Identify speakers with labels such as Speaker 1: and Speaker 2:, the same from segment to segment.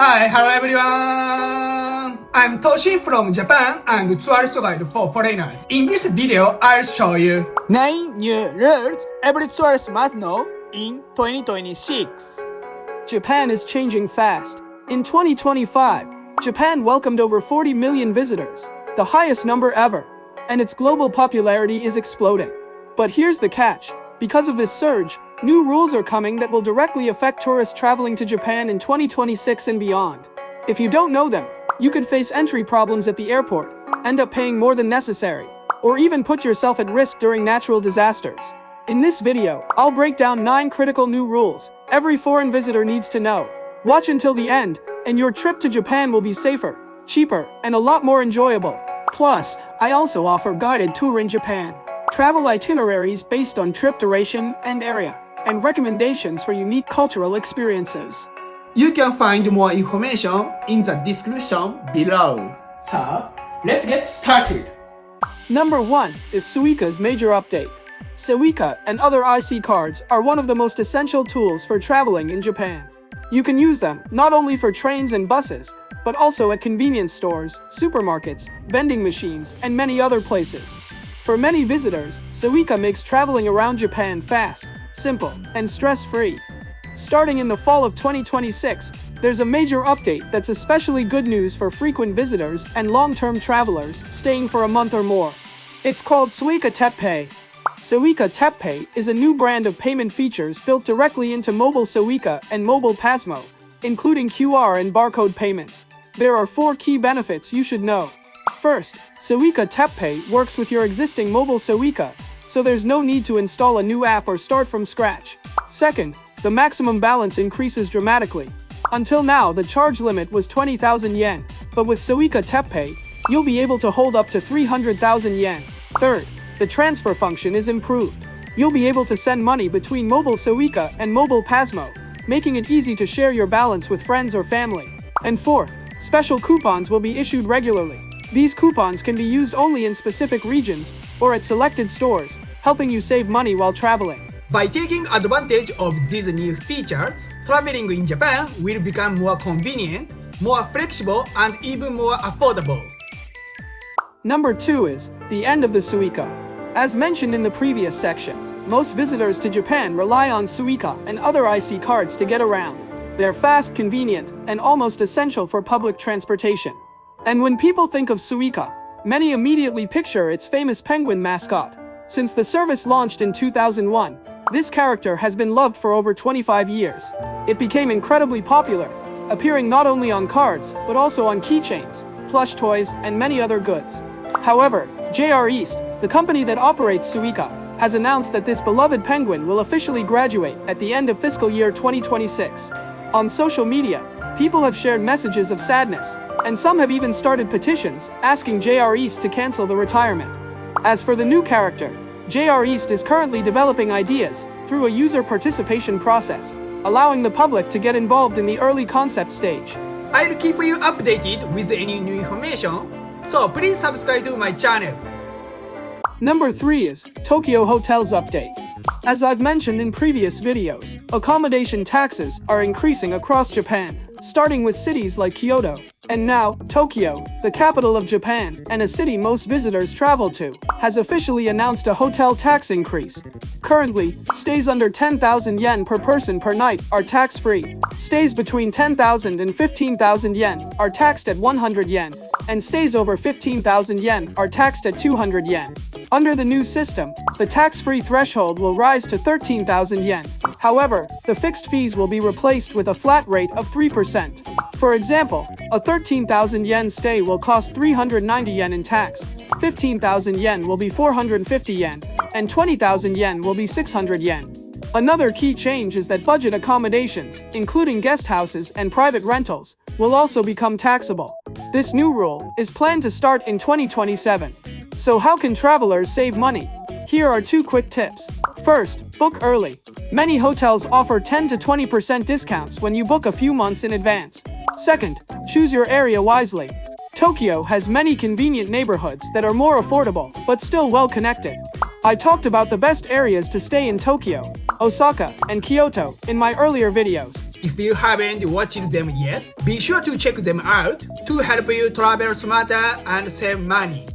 Speaker 1: Hi, hello everyone! I'm Toshi from Japan and tourist guide for foreigners. In this video, I'll show you
Speaker 2: 9 new rules every tourist must know in 2026. Japan is changing fast. In 2025, Japan welcomed over 40 million visitors, the highest number ever, and its global popularity is exploding. But here's the catch. Because of this surge, new rules are coming that will directly affect tourists traveling to Japan in 2026 and beyond. If you don't know them, you could face entry problems at the airport, end up paying more than necessary, or even put yourself at risk during natural disasters. In this video, I'll break down 9 critical new rules every foreign visitor needs to know. Watch until the end, and your trip to Japan will be safer, cheaper, and a lot more enjoyable. Plus, I also offer guided tour in Japan, travel itineraries based on trip duration and area, and recommendations for unique cultural experiences.
Speaker 1: You can find more information in the description below. So, let's get started.
Speaker 2: Number 1 is Suica's major update. Suica and other IC cards are one of the most essential tools for traveling in Japan. You can use them not only for trains and buses, but also at convenience stores, supermarkets, vending machines, and many other places. For many visitors, Suica makes traveling around Japan fast, simple, and stress-free. Starting in the fall of 2026, there's a major update that's especially good news for frequent visitors and long-term travelers staying for a month or more. It's called Suica Pay. Suica Pay is a new brand of payment features built directly into mobile Suica and mobile Pasmo, including QR and barcode payments. There are 4 key benefits you should know. First, Suica Pay works with your existing mobile Suica, so there's no need to install a new app or start from scratch. Second, the maximum balance increases dramatically. Until now, the charge limit was 20,000 yen, but with Suica Pay, you'll be able to hold up to 300,000 yen. Third, the transfer function is improved. You'll be able to send money between mobile Suica and mobile Pasmo, making it easy to share your balance with friends or family. And fourth, special coupons will be issued regularly. These coupons can be used only in specific regions or at selected stores, helping you save money while traveling.
Speaker 1: By taking advantage of these new features, traveling in Japan will become more convenient, more flexible, and even more affordable.
Speaker 2: Number 2 is the end of the Suica. As mentioned in the previous section, most visitors to Japan rely on Suica and other IC cards to get around. They're fast, convenient, and almost essential for public transportation. And when people think of Suica, many immediately picture its famous penguin mascot. Since the service launched in 2001, this character has been loved for over 25 years. It became incredibly popular, appearing not only on cards, but also on keychains, plush toys, and many other goods. However, JR East, the company that operates Suica, has announced that this beloved penguin will officially graduate at the end of fiscal year 2026. On social media, people have shared messages of sadness, and some have even started petitions asking JR East to cancel the retirement. As for the new character, JR East is currently developing ideas through a user participation process, allowing the public to get involved in the early concept stage.
Speaker 1: I'll keep you updated with any new information, so please subscribe to my channel.
Speaker 2: Number 3 is Tokyo Hotels Update. As I've mentioned in previous videos, accommodation taxes are increasing across Japan, starting with cities like Kyoto, and now, Tokyo, the capital of Japan, and a city most visitors travel to, has officially announced a hotel tax increase. Currently, stays under 10,000 yen per person per night are tax-free. Stays between 10,000 and 15,000 yen are taxed at 100 yen, and stays over 15,000 yen are taxed at 200 yen. Under the new system, the tax-free threshold will rise to 13,000 yen. However, the fixed fees will be replaced with a flat rate of 3%. For example, a 13,000 yen stay will cost 390 yen in tax, 15,000 yen will be 450 yen, and 20,000 yen will be 600 yen. Another key change is that budget accommodations, including guest houses and private rentals, will also become taxable. This new rule is planned to start in 2027. So how can travelers save money? Here are 2 quick tips. First, book early. Many hotels offer 10 to 20% discounts when you book a few months in advance. Second, choose your area wisely. Tokyo has many convenient neighborhoods that are more affordable, but still well connected. I talked about the best areas to stay in Tokyo, Osaka, and Kyoto in my earlier videos.
Speaker 1: If you haven't watched them yet, be sure to check them out to help you travel smarter and save money.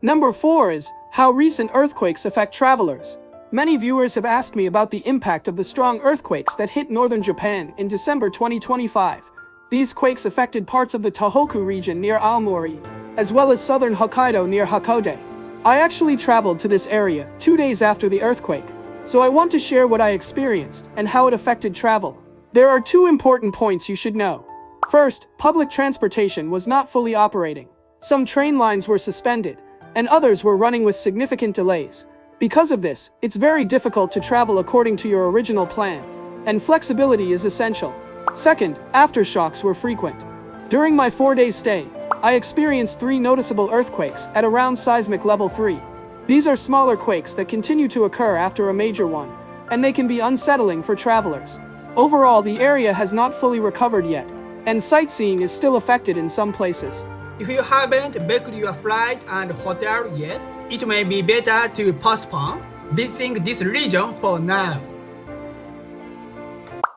Speaker 2: Number 4 is how recent earthquakes affect travelers. Many viewers have asked me about the impact of the strong earthquakes that hit northern Japan in December 2025. These quakes affected parts of the Tohoku region near Aomori, as well as southern Hokkaido near Hakodate. I actually traveled to this area 2 days after the earthquake, so I want to share what I experienced and how it affected travel. There are 2 important points you should know. First, public transportation was not fully operating. Some train lines were suspended, and others were running with significant delays. Because of this, it's very difficult to travel according to your original plan, and flexibility is essential. Second, aftershocks were frequent. During my 4-day stay, I experienced 3 noticeable earthquakes at around seismic level 3. These are smaller quakes that continue to occur after a major one, and they can be unsettling for travelers. Overall, the area has not fully recovered yet, and sightseeing is still affected in some places.
Speaker 1: If you haven't booked your flight and hotel yet, it may be better to postpone visiting this region for now.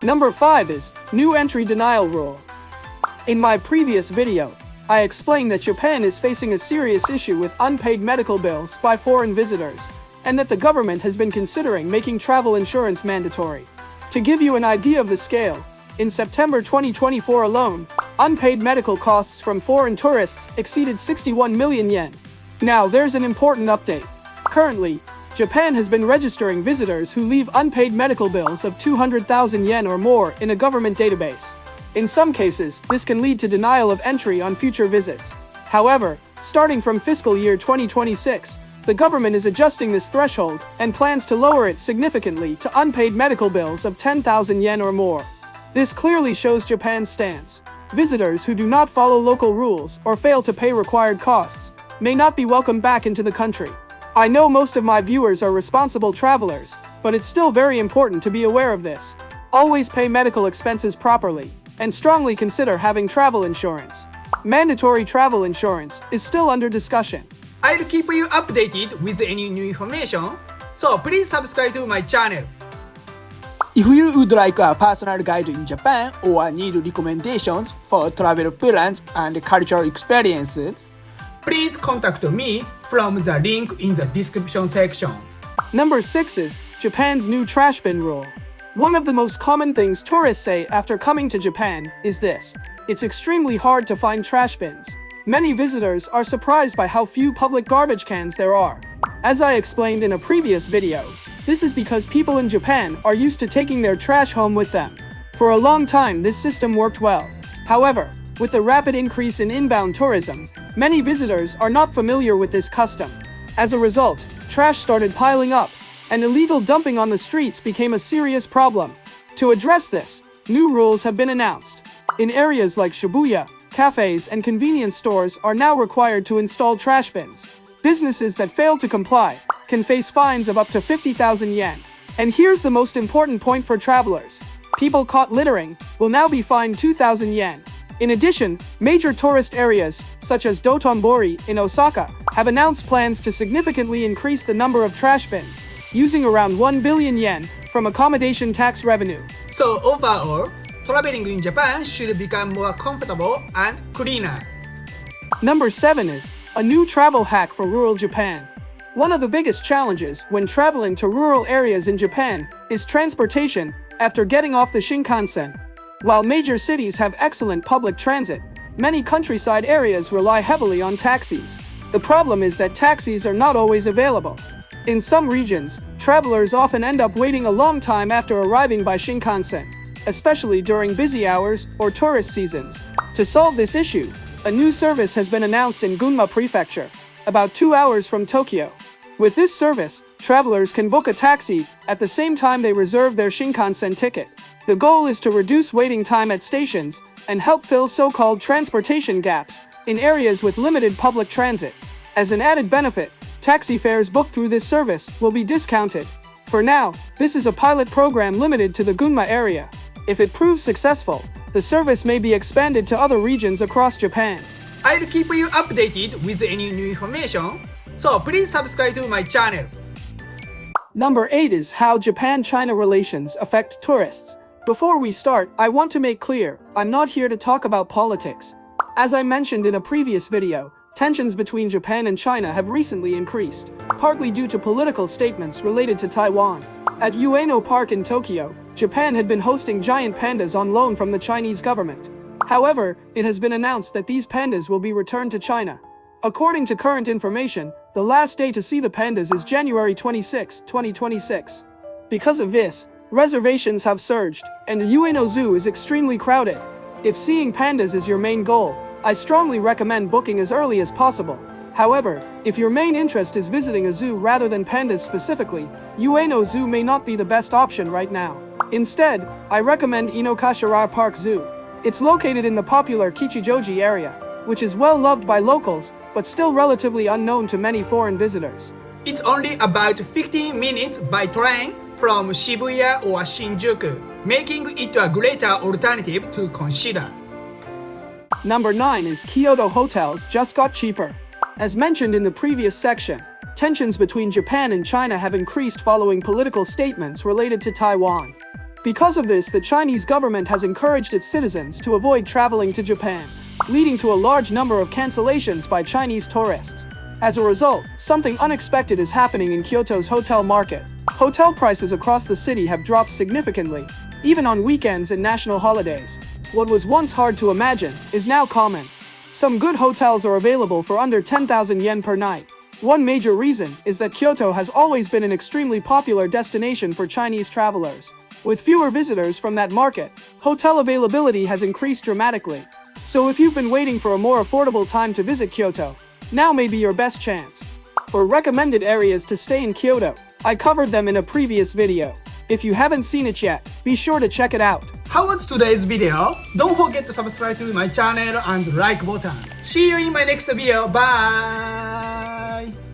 Speaker 2: Number 5 is new entry denial rule. In my previous video, I explained that Japan is facing a serious issue with unpaid medical bills by foreign visitors, and that the government has been considering making travel insurance mandatory. To give you an idea of the scale, in September 2024 alone, unpaid medical costs from foreign tourists exceeded 61 million yen. Now, there's an important update. Currently, Japan has been registering visitors who leave unpaid medical bills of 200,000 yen or more in a government database. In some cases, this can lead to denial of entry on future visits. However, starting from fiscal year 2026, the government is adjusting this threshold and plans to lower it significantly to unpaid medical bills of 10,000 yen or more. This clearly shows Japan's stance. Visitors who do not follow local rules or fail to pay required costs may not be welcomed back into the country. I know most of my viewers are responsible travelers, but it's still very important to be aware of this. Always pay medical expenses properly, and strongly consider having travel insurance. Mandatory travel insurance is still under discussion.
Speaker 1: I'll keep you updated with any new information, so please subscribe to my channel.
Speaker 3: If you would like a personal guide in Japan or need recommendations for travel plans and cultural experiences,
Speaker 1: Please contact me from the link in the description section.
Speaker 2: Number 6 is Japan's new trash bin rule. One of the most common things tourists say after coming to Japan is this: it's extremely hard to find trash bins. Many visitors are surprised by how few public garbage cans there are. As I explained in a previous video, this is because people in Japan are used to taking their trash home with them. For a long time, this system worked well. However, with the rapid increase in inbound tourism, many visitors are not familiar with this custom. As a result, trash started piling up, and illegal dumping on the streets became a serious problem. To address this, new rules have been announced. In areas like Shibuya, cafes and convenience stores are now required to install trash bins. Businesses that fail to comply can face fines of up to 50,000 yen. And here's the most important point for travelers: people caught littering will now be fined 2,000 yen. In addition, major tourist areas, such as Dotonbori in Osaka, have announced plans to significantly increase the number of trash bins, using around 1 billion yen from accommodation tax revenue.
Speaker 1: So overall, traveling in Japan should become more comfortable and cleaner.
Speaker 2: Number 7 is a new travel hack for rural Japan. One of the biggest challenges when traveling to rural areas in Japan is transportation after getting off the Shinkansen. While major cities have excellent public transit, many countryside areas rely heavily on taxis. The problem is that taxis are not always available. In some regions, travelers often end up waiting a long time after arriving by Shinkansen, especially during busy hours or tourist seasons. To solve this issue, a new service has been announced in Gunma Prefecture, about 2 hours from Tokyo. With this service, travelers can book a taxi at the same time they reserve their Shinkansen ticket. The goal is to reduce waiting time at stations and help fill so-called transportation gaps in areas with limited public transit. As an added benefit, taxi fares booked through this service will be discounted. For now, this is a pilot program limited to the Gunma area. If it proves successful, the service may be expanded to other regions across Japan.
Speaker 1: I'll keep you updated with any new information, so please subscribe to my channel.
Speaker 2: Number 8 is how Japan-China relations affect tourists. Before we start, I want to make clear, I'm not here to talk about politics. As I mentioned in a previous video, tensions between Japan and China have recently increased, partly due to political statements related to Taiwan. At Ueno Park in Tokyo, Japan had been hosting giant pandas on loan from the Chinese government. However, it has been announced that these pandas will be returned to China. According to current information, the last day to see the pandas is January 26, 2026. Because of this, reservations have surged, and the Ueno Zoo is extremely crowded. If seeing pandas is your main goal, I strongly recommend booking as early as possible. However, if your main interest is visiting a zoo rather than pandas specifically, Ueno Zoo may not be the best option right now. Instead, I recommend Inokashira Park Zoo. It's located in the popular Kichijoji area, which is well loved by locals, but still relatively unknown to many foreign visitors.
Speaker 1: It's only about 15 minutes by train from Shibuya or Shinjuku, making it a greater alternative to consider.
Speaker 2: Number 9 is Kyoto hotels just got cheaper. As mentioned in the previous section, tensions between Japan and China have increased following political statements related to Taiwan. Because of this, the Chinese government has encouraged its citizens to avoid traveling to Japan, leading to a large number of cancellations by Chinese tourists. As a result, something unexpected is happening in Kyoto's hotel market. Hotel prices across the city have dropped significantly, even on weekends and national holidays. What was once hard to imagine is now common. Some good hotels are available for under 10,000 yen per night. One major reason is that Kyoto has always been an extremely popular destination for Chinese travelers. With fewer visitors from that market, hotel availability has increased dramatically. So if you've been waiting for a more affordable time to visit Kyoto, now may be your best chance. For recommended areas to stay in Kyoto, I covered them in a previous video. If you haven't seen it yet, be sure to check it out.
Speaker 1: How was today's video? Don't forget to subscribe to my channel and like button. See you in my next video. Bye!